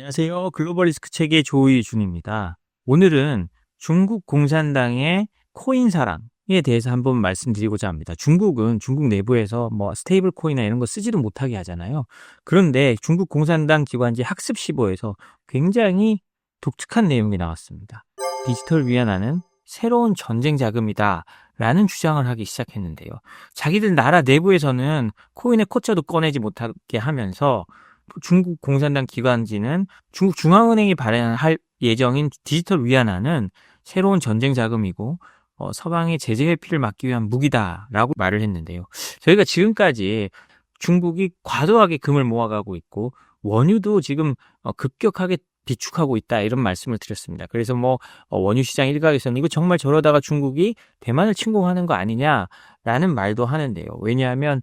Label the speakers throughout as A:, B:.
A: 안녕하세요. 글로벌 리스크 체계 조이준입니다. 오늘은 중국 공산당의 코인 사랑에 대해서 한번 말씀드리고자 합니다. 중국은 중국 내부에서 스테이블 코인이나 이런 거 쓰지도 못하게 하잖아요. 그런데 중국 공산당 기관지 학습시보에서 굉장히 독특한 내용이 나왔습니다. 디지털 위안화는 새로운 전쟁 자금이다 라는 주장을 하기 시작했는데요. 자기들 나라 내부에서는 코인의 코자도 꺼내지 못하게 하면서 중국 공산당 기관지는 중국 중앙은행이 발행할 예정인 디지털 위안화는 새로운 전쟁 자금이고 서방의 제재 회피를 막기 위한 무기다라고 말을 했는데요. 저희가 지금까지 중국이 과도하게 금을 모아가고 있고 원유도 지금 급격하게 비축하고 있다 이런 말씀을 드렸습니다. 그래서 원유 시장 일각에서는 이거 정말 저러다가 중국이 대만을 침공하는 거 아니냐라는 말도 하는데요. 왜냐하면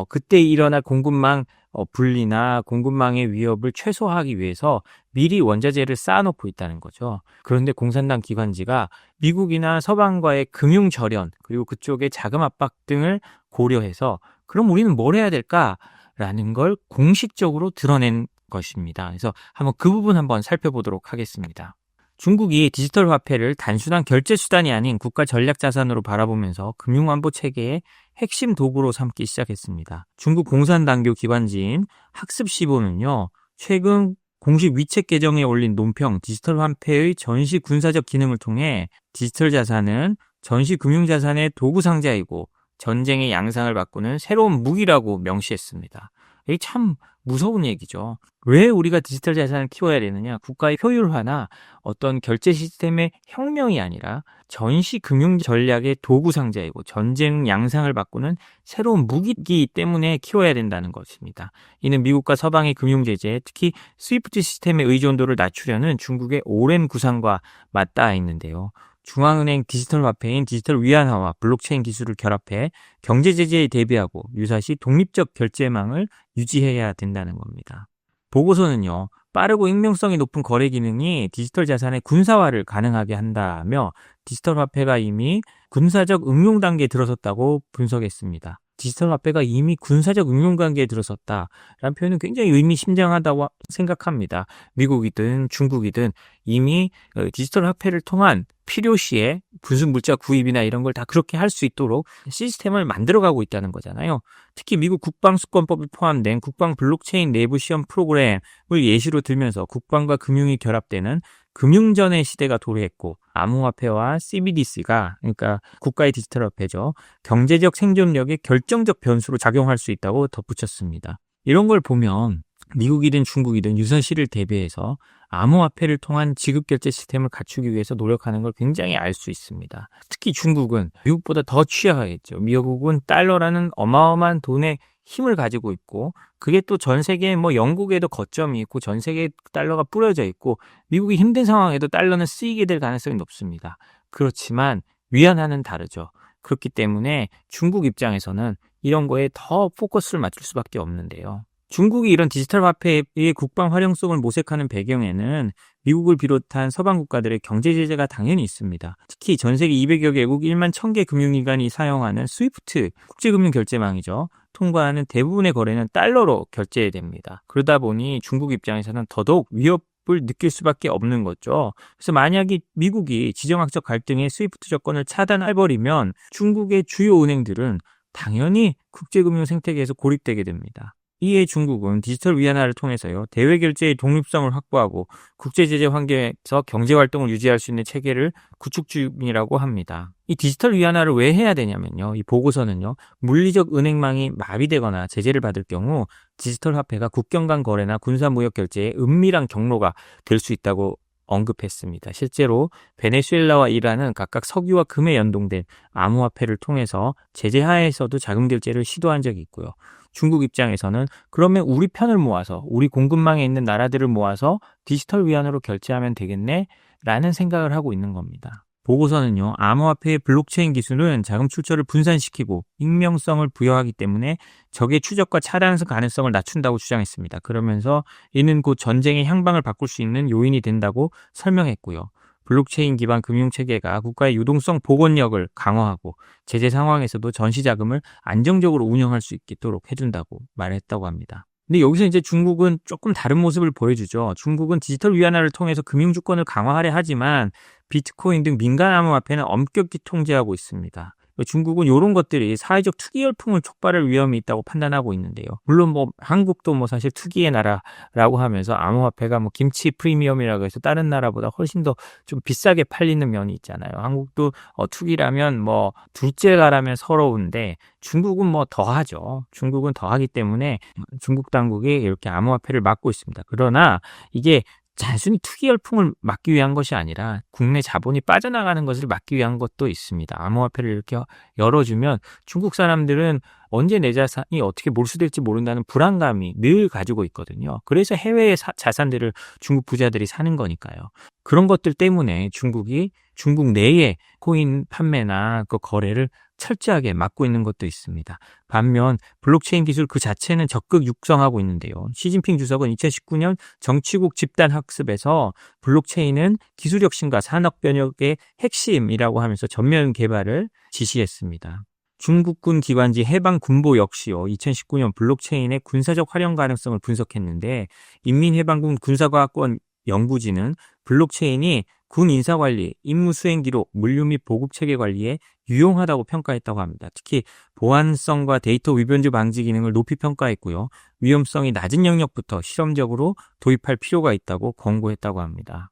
A: 그때 일어날 공급망 분리나 공급망의 위협을 최소화하기 위해서 미리 원자재를 쌓아놓고 있다는 거죠. 그런데 공산당 기관지가 미국이나 서방과의 금융 절연 그리고 그쪽의 자금 압박 등을 고려해서 그럼 우리는 뭘 해야 될까라는 걸 공식적으로 드러낸 것입니다. 그래서 그 부분 한번 살펴보도록 하겠습니다. 중국이 디지털 화폐를 단순한 결제 수단이 아닌 국가 전략 자산으로 바라보면서 금융안보 체계의 핵심 도구로 삼기 시작했습니다. 중국 공산당교 기관지인 학습시보는요, 최근 공식 위챗 계정에 올린 논평 디지털 화폐의 전시 군사적 기능을 통해 디지털 자산은 전시 금융자산의 도구 상자이고 전쟁의 양상을 바꾸는 새로운 무기라고 명시했습니다. 이게 참 무서운 얘기죠. 왜 우리가 디지털 자산을 키워야 되느냐? 국가의 효율화나 어떤 결제 시스템의 혁명이 아니라 전시 금융 전략의 도구 상자이고 전쟁 양상을 바꾸는 새로운 무기이기 때문에 키워야 된다는 것입니다. 이는 미국과 서방의 금융 제재, 특히 스위프트 시스템의 의존도를 낮추려는 중국의 오랜 구상과 맞닿아 있는데요. 중앙은행 디지털 화폐인 디지털 위안화와 블록체인 기술을 결합해 경제 제재에 대비하고 유사시 독립적 결제망을 유지해야 된다는 겁니다. 보고서는요, 빠르고 익명성이 높은 거래 기능이 디지털 자산의 군사화를 가능하게 한다며 디지털 화폐가 이미 군사적 응용 단계에 들어섰다고 분석했습니다. 디지털 화폐가 이미 군사적 응용 단계에 들어섰다라는 표현은 굉장히 의미심장하다고 생각합니다. 미국이든 중국이든 이미 디지털 화폐를 통한 필요시에 분수 물자 구입이나 이런 걸 다 그렇게 할 수 있도록 시스템을 만들어가고 있다는 거잖아요. 특히 미국 국방수권법이 포함된 국방 블록체인 내부 시험 프로그램을 예시로 들면서 국방과 금융이 결합되는 금융전의 시대가 도래했고 암호화폐와 CBDC가 그러니까 국가의 디지털 화폐죠. 경제적 생존력의 결정적 변수로 작용할 수 있다고 덧붙였습니다. 이런 걸 보면 미국이든 중국이든 유사시를 대비해서 암호화폐를 통한 지급결제 시스템을 갖추기 위해서 노력하는 걸 굉장히 알 수 있습니다. 특히 중국은 미국보다 더 취약하겠죠. 미국은 달러라는 어마어마한 돈의 힘을 가지고 있고 그게 또 전 세계 영국에도 거점이 있고 전 세계에 달러가 뿌려져 있고 미국이 힘든 상황에도 달러는 쓰이게 될 가능성이 높습니다. 그렇지만 위안화는 다르죠. 그렇기 때문에 중국 입장에서는 이런 거에 더 포커스를 맞출 수밖에 없는데요. 중국이 이런 디지털 화폐의 국방 활용성을 모색하는 배경에는 미국을 비롯한 서방 국가들의 경제 제재가 당연히 있습니다. 특히 전 세계 200여 개국 1만 1000개 금융기관이 사용하는 스위프트 국제금융결제망이죠. 통과하는 대부분의 거래는 달러로 결제됩니다. 그러다 보니 중국 입장에서는 더더욱 위협을 느낄 수밖에 없는 거죠. 그래서 만약에 미국이 지정학적 갈등의 스위프트 조건을 차단해버리면 중국의 주요 은행들은 당연히 국제금융 생태계에서 고립되게 됩니다. 이에 중국은 디지털 위안화를 통해서요, 대외 결제의 독립성을 확보하고 국제 제재 환경에서 경제 활동을 유지할 수 있는 체계를 구축 중이라고 합니다. 이 디지털 위안화를 왜 해야 되냐면요, 이 보고서는요, 물리적 은행망이 마비되거나 제재를 받을 경우 디지털 화폐가 국경 간 거래나 군사 무역 결제의 은밀한 경로가 될 수 있다고 언급했습니다. 실제로 베네수엘라와 이란은 각각 석유와 금에 연동된 암호화폐를 통해서 제재 하에서도 자금 결제를 시도한 적이 있고요. 중국 입장에서는 그러면 우리 편을 모아서 우리 공급망에 있는 나라들을 모아서 디지털 위안화로 결제하면 되겠네? 라는 생각을 하고 있는 겁니다. 보고서는요, 암호화폐의 블록체인 기술은 자금 출처를 분산시키고 익명성을 부여하기 때문에 적의 추적과 차단 가능성을 낮춘다고 주장했습니다. 그러면서 이는 곧 전쟁의 향방을 바꿀 수 있는 요인이 된다고 설명했고요. 블록체인 기반 금융체계가 국가의 유동성 복원력을 강화하고 제재 상황에서도 전시자금을 안정적으로 운영할 수 있도록 해준다고 말했다고 합니다. 근데 여기서 이제 중국은 조금 다른 모습을 보여주죠. 중국은 디지털 위안화를 통해서 금융 주권을 강화하려 하지만 비트코인 등 민간 암호화폐는 엄격히 통제하고 있습니다. 중국은 이런 것들이 사회적 투기 열풍을 촉발할 위험이 있다고 판단하고 있는데요. 물론 뭐 한국도 뭐 사실 투기의 나라라고 하면서 암호화폐가 뭐 김치 프리미엄이라고 해서 다른 나라보다 훨씬 더 좀 비싸게 팔리는 면이 있잖아요. 한국도 투기라면 뭐 둘째가라면 서러운데 중국은 뭐 더하죠. 중국은 더하기 때문에 중국 당국이 이렇게 암호화폐를 막고 있습니다. 그러나 이게 단순히 투기 열풍을 막기 위한 것이 아니라 국내 자본이 빠져나가는 것을 막기 위한 것도 있습니다. 암호화폐를 이렇게 열어주면 중국 사람들은 언제 내 자산이 어떻게 몰수될지 모른다는 불안감이 늘 가지고 있거든요. 그래서 해외의 자산들을 중국 부자들이 사는 거니까요. 그런 것들 때문에 중국이 중국 내에 코인 판매나 그 거래를 철저하게 막고 있는 것도 있습니다. 반면 블록체인 기술 그 자체는 적극 육성하고 있는데요. 시진핑 주석은 2019년 정치국 집단 학습에서 블록체인은 기술 혁신과 산업 변혁의 핵심이라고 하면서 전면 개발을 지시했습니다. 중국군 기관지 해방군보 역시요. 2019년 블록체인의 군사적 활용 가능성을 분석했는데 인민해방군 군사과학원 연구진은 블록체인이 군 인사관리, 임무 수행 기록, 물류 및 보급체계 관리에 유용하다고 평가했다고 합니다. 특히 보안성과 데이터 위변조 방지 기능을 높이 평가했고요. 위험성이 낮은 영역부터 실험적으로 도입할 필요가 있다고 권고했다고 합니다.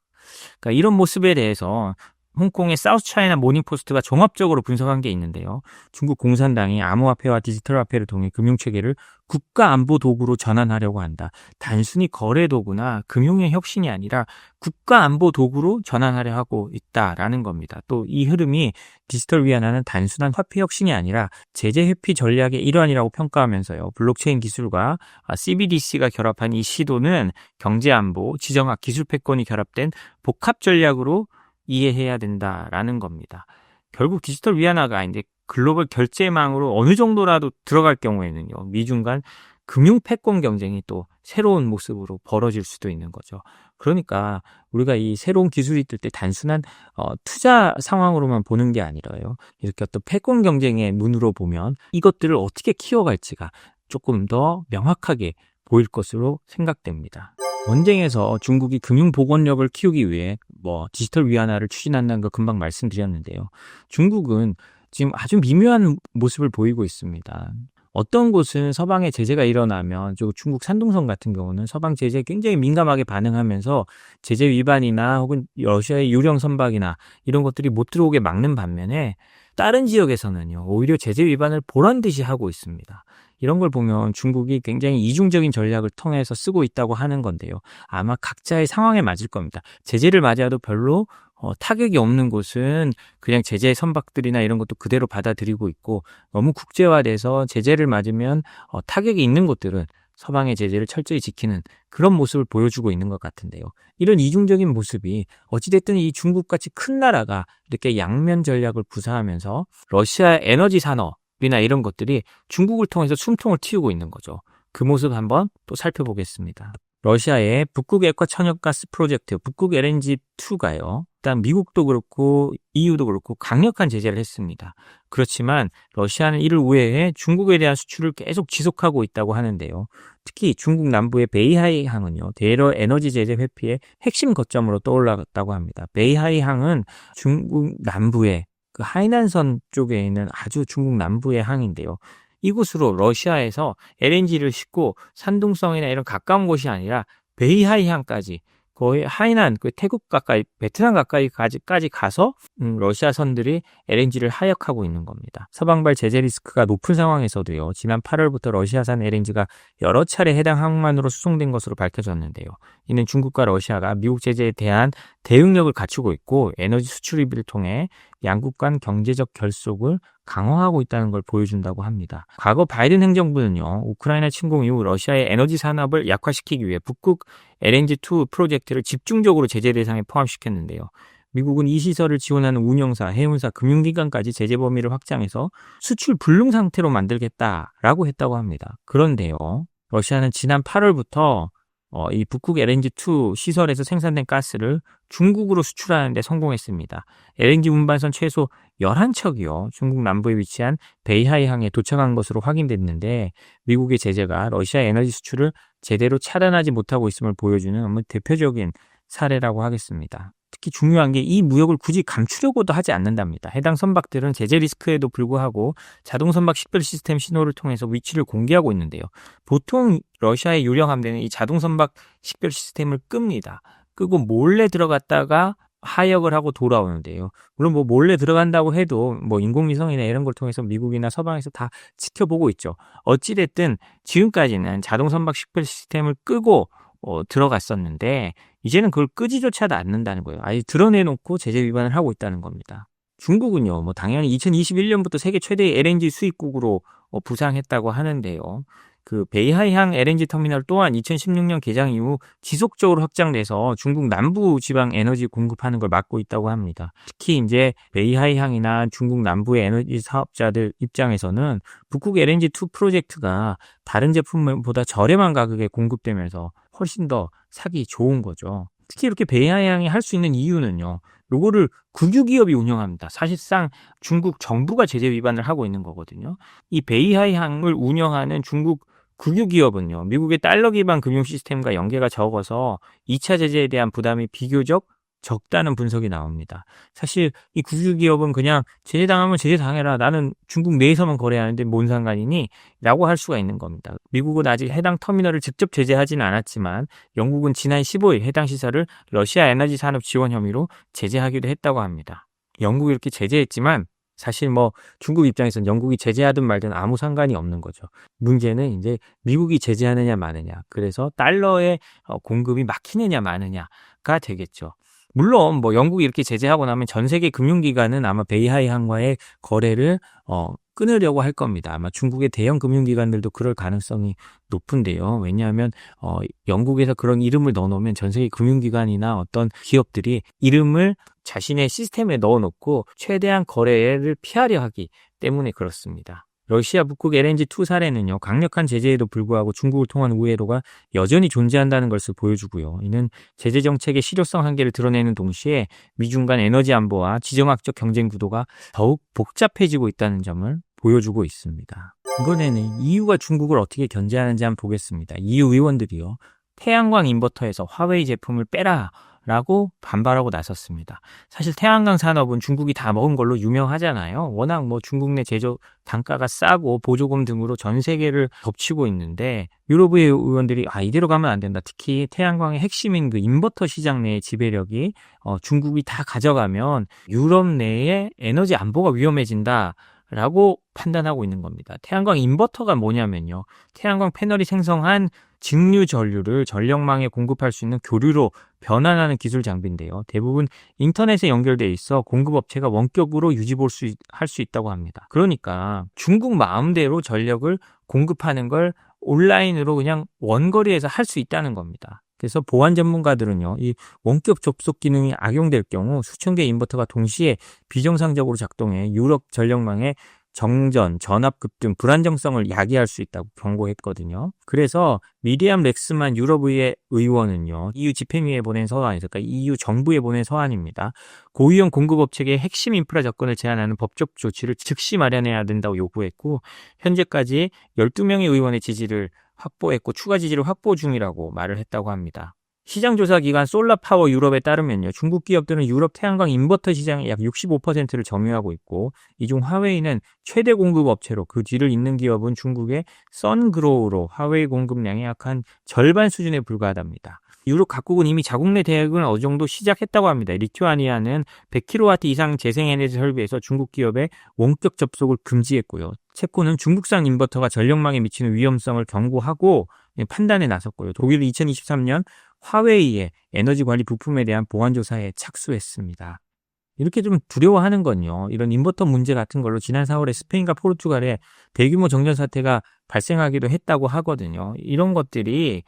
A: 그러니까 이런 모습에 대해서 홍콩의 사우스차이나 모닝포스트가 종합적으로 분석한 게 있는데요. 중국 공산당이 암호화폐와 디지털 화폐를 통해 금융체계를 국가안보 도구로 전환하려고 한다. 단순히 거래 도구나 금융의 혁신이 아니라 국가안보 도구로 전환하려 하고 있다라는 겁니다. 또 이 흐름이 디지털 위안화는 단순한 화폐 혁신이 아니라 제재 회피 전략의 일환이라고 평가하면서요. 블록체인 기술과 CBDC가 결합한 이 시도는 경제안보, 지정학, 기술 패권이 결합된 복합 전략으로 이해해야 된다라는 겁니다. 결국 디지털 위안화가 이제 글로벌 결제망으로 어느 정도라도 들어갈 경우에는요, 미중 간 금융 패권 경쟁이 또 새로운 모습으로 벌어질 수도 있는 거죠. 그러니까 우리가 이 새로운 기술이 뜰 때 단순한 투자 상황으로만 보는 게 아니라요, 이렇게 어떤 패권 경쟁의 눈으로 보면 이것들을 어떻게 키워갈지가 조금 더 명확하게 보일 것으로 생각됩니다. 전쟁에서 중국이 금융 복원력을 키우기 위해 디지털 위안화를 추진한다는 거 금방 말씀드렸는데요. 중국은 지금 아주 미묘한 모습을 보이고 있습니다. 어떤 곳은 서방의 제재가 일어나면 중국 산둥성 같은 경우는 서방 제재에 굉장히 민감하게 반응하면서 제재 위반이나 혹은 러시아의 유령 선박이나 이런 것들이 못 들어오게 막는 반면에 다른 지역에서는요, 오히려 제재 위반을 보란 듯이 하고 있습니다. 이런 걸 보면 중국이 굉장히 이중적인 전략을 통해서 쓰고 있다고 하는 건데요. 아마 각자의 상황에 맞을 겁니다. 제재를 맞아도 별로 타격이 없는 곳은 그냥 제재 선박들이나 이런 것도 그대로 받아들이고 있고, 너무 국제화돼서 제재를 맞으면 타격이 있는 곳들은 서방의 제재를 철저히 지키는 그런 모습을 보여주고 있는 것 같은데요. 이런 이중적인 모습이 어찌됐든 이 중국같이 큰 나라가 이렇게 양면 전략을 구사하면서 러시아 에너지 산업이나 이런 것들이 중국을 통해서 숨통을 틔우고 있는 거죠. 그 모습 한번 또 살펴보겠습니다. 러시아의 북극 액화 천연가스 프로젝트, 북극 LNG2가요. 일단 미국도 그렇고 EU도 그렇고 강력한 제재를 했습니다. 그렇지만 러시아는 이를 우회해 중국에 대한 수출을 계속 지속하고 있다고 하는데요. 특히 중국 남부의 베이하이 항은요, 대러 에너지 제재 회피의 핵심 거점으로 떠올랐다고 합니다. 베이하이 항은 중국 남부의 그 하이난선 쪽에 있는 아주 중국 남부의 항인데요. 이곳으로 러시아에서 LNG를 싣고 산둥성이나 이런 가까운 곳이 아니라 베이하이항까지 거의 하이난, 태국 가까이, 베트남 가까이까지 가서 러시아 선들이 LNG를 하역하고 있는 겁니다. 서방발 제재 리스크가 높은 상황에서도요, 지난 8월부터 러시아산 LNG가 여러 차례 해당 항만으로 수송된 것으로 밝혀졌는데요. 이는 중국과 러시아가 미국 제재에 대한 대응력을 갖추고 있고 에너지 수출 입을 통해 양국 간 경제적 결속을 강화하고 있다는 걸 보여준다고 합니다. 과거 바이든 행정부는요, 우크라이나 침공 이후 러시아의 에너지 산업을 약화시키기 위해 북극 LNG2 프로젝트를 집중적으로 제재 대상에 포함시켰는데요. 미국은 이 시설을 지원하는 운영사, 해운사, 금융기관까지 제재 범위를 확장해서 수출 불능 상태로 만들겠다라고 했다고 합니다. 그런데요, 러시아는 지난 8월부터 이 북극 LNG2 시설에서 생산된 가스를 중국으로 수출하는 데 성공했습니다. LNG 운반선 최소 11척이요. 중국 남부에 위치한 베이하이항에 도착한 것으로 확인됐는데 미국의 제재가 러시아 에너지 수출을 제대로 차단하지 못하고 있음을 보여주는 너무 대표적인 사례라고 하겠습니다. 특히 중요한 게 이 무역을 굳이 감추려고도 하지 않는답니다. 해당 선박들은 제재 리스크에도 불구하고 자동 선박 식별 시스템 신호를 통해서 위치를 공개하고 있는데요. 보통 러시아의 유령 함대는 이 자동 선박 식별 시스템을 끕니다. 끄고 몰래 들어갔다가 하역을 하고 돌아오는데요. 물론 뭐 몰래 들어간다고 해도 뭐 인공위성이나 이런 걸 통해서 미국이나 서방에서 다 지켜보고 있죠. 어찌됐든 지금까지는 자동 선박 식별 시스템을 끄고 들어갔었는데 이제는 그걸 끄지조차도 않는다는 거예요. 아예 드러내놓고 제재 위반을 하고 있다는 겁니다. 중국은요, 뭐 당연히 2021년부터 세계 최대의 LNG 수입국으로 부상했다고 하는데요. 그 베이하이항 LNG 터미널 또한 2016년 개장 이후 지속적으로 확장돼서 중국 남부 지방 에너지 공급하는 걸 막고 있다고 합니다. 특히 이제 베이하이항이나 중국 남부의 에너지 사업자들 입장에서는 북극 LNG2 프로젝트가 다른 제품보다 저렴한 가격에 공급되면서 훨씬 더 사기 좋은 거죠. 특히 이렇게 베이하이항이 할 수 있는 이유는요. 요거를 국유기업이 운영합니다. 사실상 중국 정부가 제재 위반을 하고 있는 거거든요. 이 베이하이항을 운영하는 중국 국유기업은요. 미국의 달러 기반 금융 시스템과 연계가 적어서 2차 제재에 대한 부담이 비교적 적다는 분석이 나옵니다. 사실 이 국유기업은 그냥 제재당하면 제재당해라. 나는 중국 내에서만 거래하는데 뭔 상관이니? 라고 할 수가 있는 겁니다. 미국은 아직 해당 터미널을 직접 제재하지는 않았지만 영국은 지난 15일 해당 시설을 러시아 에너지 산업 지원 혐의로 제재하기도 했다고 합니다. 영국이 이렇게 제재했지만 사실 뭐 중국 입장에서는 영국이 제재하든 말든 아무 상관이 없는 거죠. 문제는 이제 미국이 제재하느냐 마느냐. 그래서 달러의 공급이 막히느냐 마느냐가 되겠죠. 물론 뭐 영국이 이렇게 제재하고 나면 전 세계 금융기관은 아마 베이하이항과의 거래를 끊으려고 할 겁니다. 아마 중국의 대형 금융기관들도 그럴 가능성이 높은데요. 왜냐하면 영국에서 그런 이름을 넣어놓으면 전 세계 금융기관이나 어떤 기업들이 이름을 자신의 시스템에 넣어놓고 최대한 거래를 피하려 하기 때문에 그렇습니다. 러시아 북극 LNG2 사례는요. 강력한 제재에도 불구하고 중국을 통한 우회로가 여전히 존재한다는 것을 보여주고요. 이는 제재 정책의 실효성 한계를 드러내는 동시에 미중 간 에너지 안보와 지정학적 경쟁 구도가 더욱 복잡해지고 있다는 점을 보여주고 있습니다. 이번에는 EU가 중국을 어떻게 견제하는지 한번 보겠습니다. EU 의원들이요. 태양광 인버터에서 화웨이 제품을 빼라 라고 반발하고 나섰습니다. 사실 태양광 산업은 중국이 다 먹은 걸로 유명하잖아요. 워낙 뭐 중국 내 제조 단가가 싸고 보조금 등으로 전 세계를 덮치고 있는데 유럽의 의원들이 이대로 가면 안 된다. 특히 태양광의 핵심인 그 인버터 시장 내의 지배력이 중국이 다 가져가면 유럽 내의 에너지 안보가 위험해진다. 라고 판단하고 있는 겁니다. 태양광 인버터가 뭐냐면요. 태양광 패널이 생성한 직류 전류를 전력망에 공급할 수 있는 교류로 변환하는 기술 장비인데요. 대부분 인터넷에 연결돼 있어 공급업체가 원격으로 할 수 있다고 합니다. 그러니까 중국 마음대로 전력을 공급하는 걸 온라인으로 그냥 원거리에서 할 수 있다는 겁니다. 그래서 보안 전문가들은요, 이 원격 접속 기능이 악용될 경우 수천 개의 인버터가 동시에 비정상적으로 작동해 유럽 전력망에 정전, 전압급 등 불안정성을 야기할 수 있다고 경고했거든요. 그래서 미리암 렉스만 유럽의회 의원은요, EU 집행위에 보낸 서한에서, 그러니까 EU 정부에 보낸 서한입니다. 고위험 공급업체의 핵심 인프라 접근을 제한하는 법적 조치를 즉시 마련해야 된다고 요구했고, 현재까지 12명의 의원의 지지를 확보했고 추가 지지를 확보 중이라고 말을 했다고 합니다. 시장조사기관 솔라파워 유럽에 따르면요. 중국 기업들은 유럽 태양광 인버터 시장의 약 65%를 점유하고 있고 이 중 화웨이는 최대 공급업체로 그 뒤를 잇는 기업은 중국의 선그로우로 화웨이 공급량의 약 한 절반 수준에 불과하답니다. 유럽 각국은 이미 자국 내 대응을 어느 정도 시작했다고 합니다. 리투아니아는 100kW 이상 재생에너지 설비에서 중국 기업의 원격 접속을 금지했고요. 체코는 중국산 인버터가 전력망에 미치는 위험성을 경고하고 판단에 나섰고요. 독일은 2023년 화웨이의 에너지 관리 부품에 대한 보안 조사에 착수했습니다. 이렇게 좀 두려워하는 건요. 이런 인버터 문제 같은 걸로 지난 4월에 스페인과 포르투갈에 대규모 정전 사태가 발생하기도 했다고 하거든요. 이런 것들이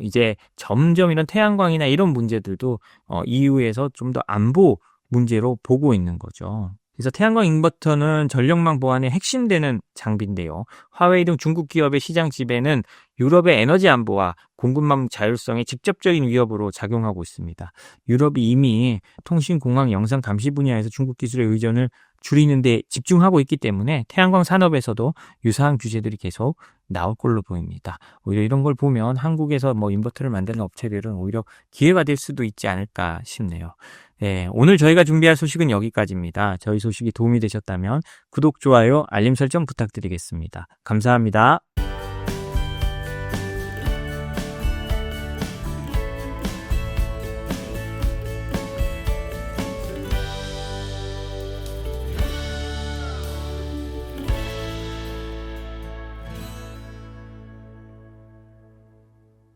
A: 이제 점점 이런 태양광이나 이런 문제들도 EU에서 좀 더 안보 문제로 보고 있는 거죠. 그래서 태양광 인버터는 전력망 보안의 핵심되는 장비인데요. 화웨이 등 중국 기업의 시장 지배는 유럽의 에너지 안보와 공급망 자율성에 직접적인 위협으로 작용하고 있습니다. 유럽이 이미 통신, 공항, 영상 감시 분야에서 중국 기술의 의존을 줄이는 데 집중하고 있기 때문에 태양광 산업에서도 유사한 규제들이 계속 나올 걸로 보입니다. 오히려 이런 걸 보면 한국에서 인버터를 만드는 업체들은 오히려 기회가 될 수도 있지 않을까 싶네요. 네, 오늘 저희가 준비할 소식은 여기까지입니다. 저희 소식이 도움이 되셨다면 구독, 좋아요, 알림 설정 부탁드리겠습니다. 감사합니다.